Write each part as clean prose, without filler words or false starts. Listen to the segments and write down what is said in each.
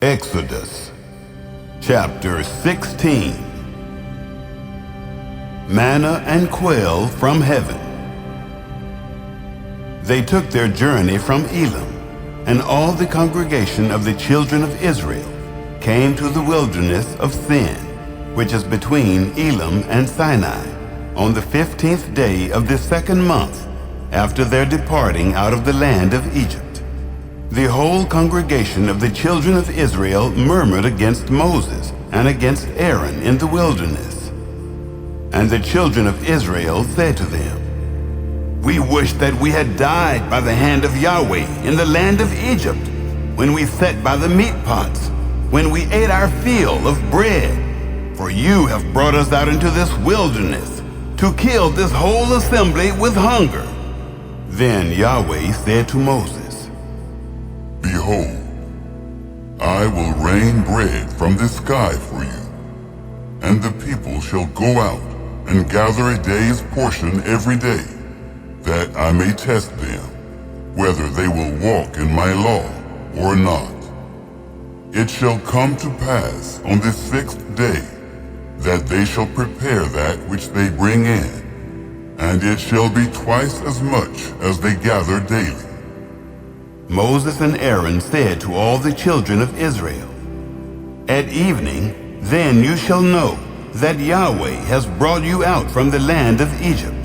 Exodus chapter 16. Manna and quail from heaven. They took their journey from Elim, and all the congregation of the children of Israel came to the wilderness of Sin, which is between Elim and Sinai, on the 15th day of the second month after their departing out of the land of Egypt. The whole congregation of the children of Israel murmured against Moses and against Aaron in the wilderness. And the children of Israel said to them, "We wish that we had died by the hand of Yahweh in the land of Egypt, when we sat by the meat pots, when we ate our fill of bread. For you have brought us out into this wilderness to kill this whole assembly with hunger." Then Yahweh said to Moses, "Behold, I will rain bread from the sky for you, and the people shall go out and gather a day's portion every day, that I may test them, whether they will walk in my law or not. It shall come to pass on the 6th day that they shall prepare that which they bring in, and it shall be twice as much as they gather daily." Moses and Aaron said to all the children of Israel, "At evening, then you shall know that Yahweh has brought you out from the land of Egypt.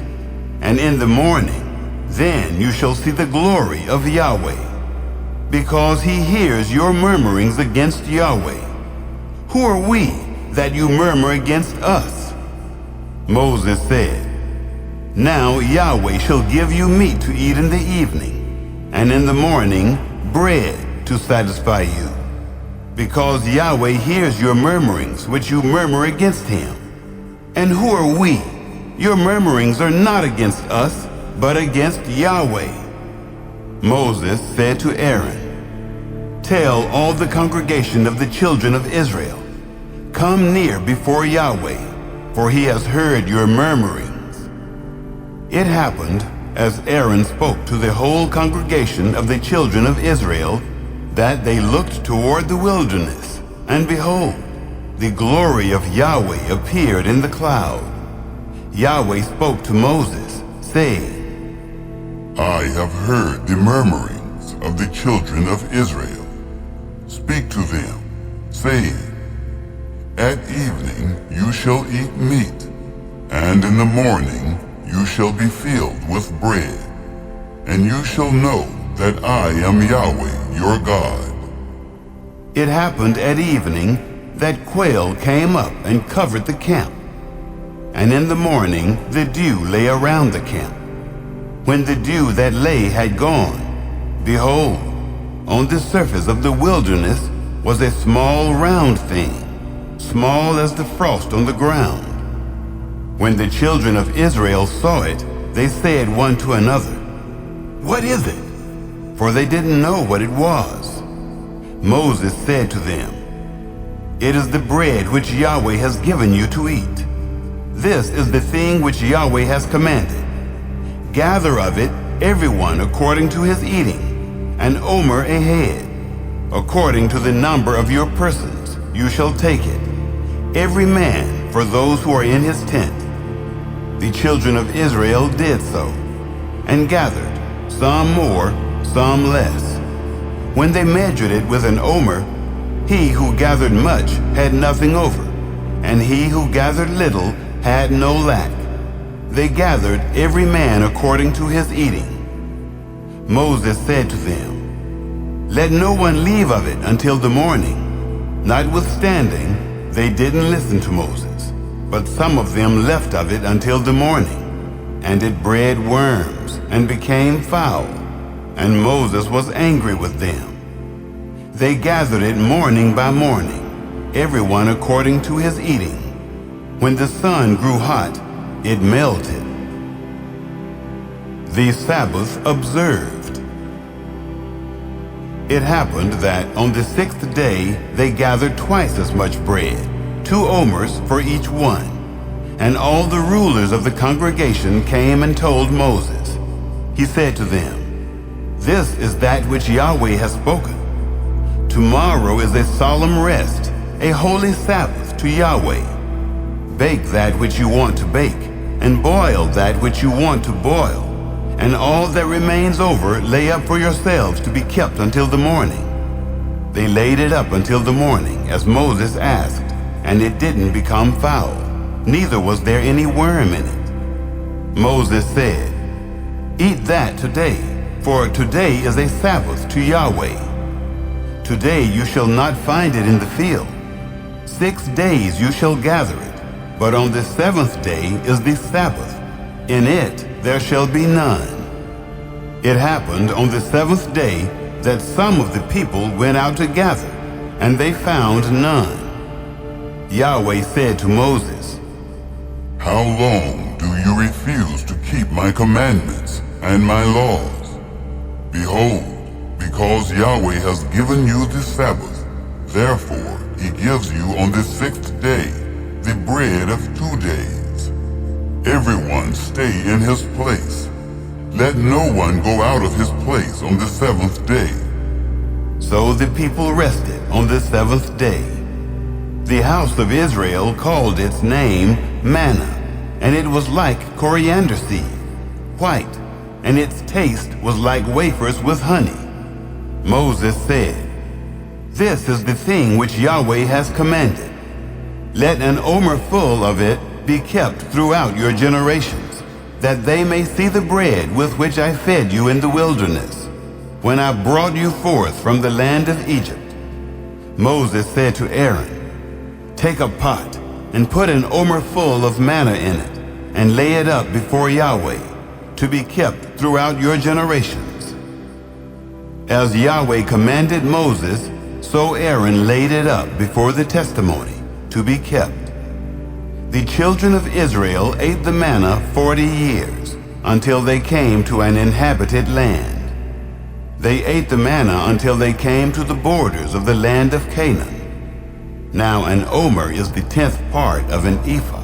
And in the morning, then you shall see the glory of Yahweh, because he hears your murmurings against Yahweh. Who are we that you murmur against us?" Moses said, "Now Yahweh shall give you meat to eat in the evening, and in the morning bread to satisfy you, because Yahweh hears your murmurings which you murmur against him. And who are we? Your murmurings are not against us, but against Yahweh." Moses said to Aaron, "Tell all the congregation of the children of Israel, come near before Yahweh, for he has heard your murmurings." It happened, as Aaron spoke to the whole congregation of the children of Israel, that they looked toward the wilderness, and behold, the glory of Yahweh appeared in the cloud. Yahweh spoke to Moses, saying, "I have heard the murmurings of the children of Israel. Speak to them, saying, At evening you shall eat meat, and in the morning you shall be filled with bread, and you shall know that I am Yahweh your God." It happened at evening that quail came up and covered the camp, and in the morning the dew lay around the camp. When the dew that lay had gone, behold, on the surface of the wilderness was a small round thing, small as the frost on the ground. When the children of Israel saw it, they said one to another, "What is it?" For they didn't know what it was. Moses said to them, "It is the bread which Yahweh has given you to eat. This is the thing which Yahweh has commanded. Gather of it everyone according to his eating, an omer a head. According to the number of your persons you shall take it, every man for those who are in his tent." The children of Israel did so, and gathered, some more, some less. When they measured it with an omer, he who gathered much had nothing over, and he who gathered little had no lack. They gathered every man according to his eating. Moses said to them, "Let no one leave of it until the morning." Notwithstanding, they didn't listen to Moses, but some of them left of it until the morning, and it bred worms and became foul, and Moses was angry with them. They gathered it morning by morning, everyone according to his eating. When the sun grew hot, it melted. The Sabbath observed. It happened that on the 6th day they gathered twice as much bread, 2 omers for each one. And all the rulers of the congregation came and told Moses. He said to them, "This is that which Yahweh has spoken. Tomorrow is a solemn rest, a holy Sabbath to Yahweh. Bake that which you want to bake, and boil that which you want to boil, and all that remains over lay up for yourselves to be kept until the morning. They laid it up until the morning, as Moses asked, and it didn't become foul, neither was there any worm in it. Moses said, "Eat that today, for today is a Sabbath to Yahweh. Today you shall not find it in the field. 6 days you shall gather it, but on the 7th day is the Sabbath. In it there shall be none." It happened on the 7th day that some of the people went out to gather, and they found none. Yahweh said to Moses, How long do you refuse to keep my commandments and my laws? Behold, because Yahweh has given you the Sabbath, therefore he gives you on the 6th day the bread of 2 days. Everyone stay in his place. Let no one go out of his place on the 7th day. So the people rested on the 7th day. The house of Israel called its name manna, and it was like coriander seed, white, and its taste was like wafers with honey. Moses said, "This is the thing which Yahweh has commanded. Let an omer full of it be kept throughout your generations, that they may see the bread with which I fed you in the wilderness, when I brought you forth from the land of Egypt." Moses said to Aaron, "Take a pot and put an omer full of manna in it, and lay it up before Yahweh, to be kept throughout your generations." As Yahweh commanded Moses, so Aaron laid it up before the testimony, to be kept. The children of Israel ate the manna 40 years, until they came to an inhabited land. They ate the manna until they came to the borders of the land of Canaan. Now an omer is the 10th part of an ephah.